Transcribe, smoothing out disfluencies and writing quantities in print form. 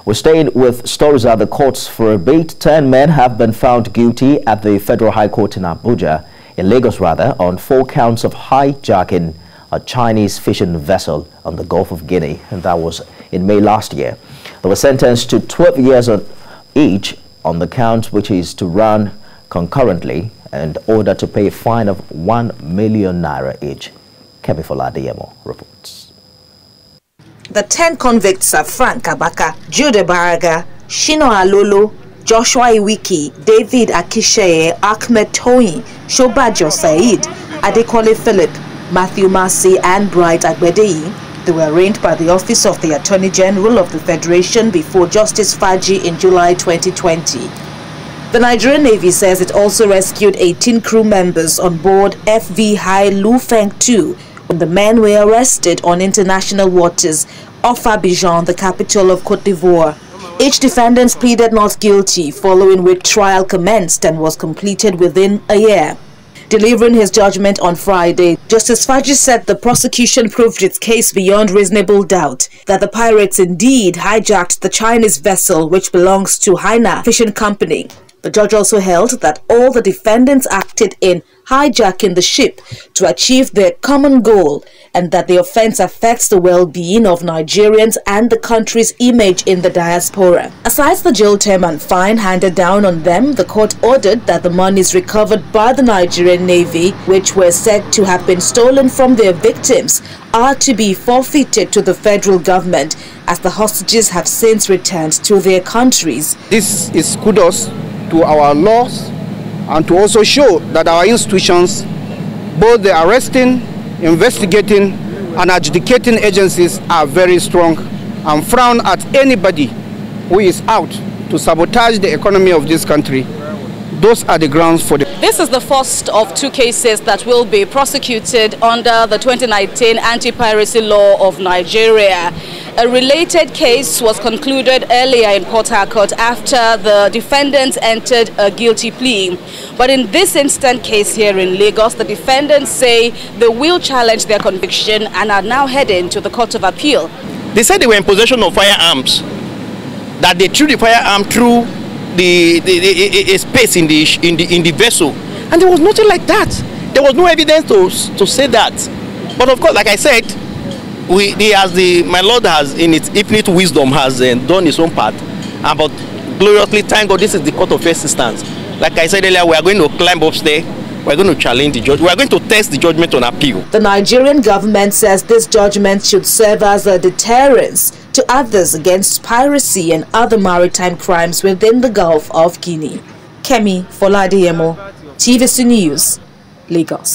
We're staying with stories at the courts for a bit. 10 men have been found guilty at the Federal High Court in Abuja, in Lagos rather, on 4 counts of hijacking a Chinese fishing vessel on the Gulf of Guinea, and that was in May last year. They were sentenced to 12 years each on the count, which is to run concurrently, and ordered to pay a fine of 1 million naira each. Kemi Foladeyemo reports. The 10 convicts are Frank Abaka, Jude Baraga, Shino Alolo, Joshua Iwiki, David Akisheye, Ahmed Toyin, Shobajo Said, Adekole Philip, Matthew Masi, and Bright Agbedeyi. They were arraigned by the Office of the Attorney General of the Federation before Justice Faji in July 2020. The Nigerian Navy says it also rescued 18 crew members on board FV Hai Lufeng II when the men were arrested on international waters off Abidjan, the capital of Cote d'Ivoire. Each defendant pleaded not guilty, following which trial commenced and was completed within a year. Delivering his judgment on Friday, Justice Faji said the prosecution proved its case beyond reasonable doubt that the pirates indeed hijacked the Chinese vessel which belongs to Haina Fishing Company. The judge also held that all the defendants acted in hijacking the ship to achieve their common goal, and that the offense affects the well-being of Nigerians and the country's image in the diaspora. Aside the jail term and fine handed down on them, the court ordered that the monies recovered by the Nigerian Navy, which were said to have been stolen from their victims, are to be forfeited to the federal government, as the hostages have since returned to their countries. This is kudos to our laws and to also show that our institutions, both the arresting, investigating and adjudicating agencies, are very strong and frown at anybody who is out to sabotage the economy of this country. Those are the grounds for the... This is the first of 2 cases that will be prosecuted under the 2019 anti-piracy law of Nigeria. A related case was concluded earlier in Port Harcourt after the defendants entered a guilty plea. But in this instant case here in Lagos, the defendants say they will challenge their conviction and are now heading to the Court of Appeal. They said they were in possession of firearms, that they threw the firearm through a space in the vessel, and there was nothing like that. There was no evidence to say that. But of course, like I said, my Lord has, in its infinite wisdom, has done his own part. But gloriously, thank God, this is the court of first instance. Like I said earlier, we are going to climb upstairs. We're going to challenge the judge. We are going to test the judgment on appeal. The Nigerian government says this judgment should serve as a deterrence to others against piracy and other maritime crimes within the Gulf of Guinea. Kemi Foladeyemo, TVC News, Lagos.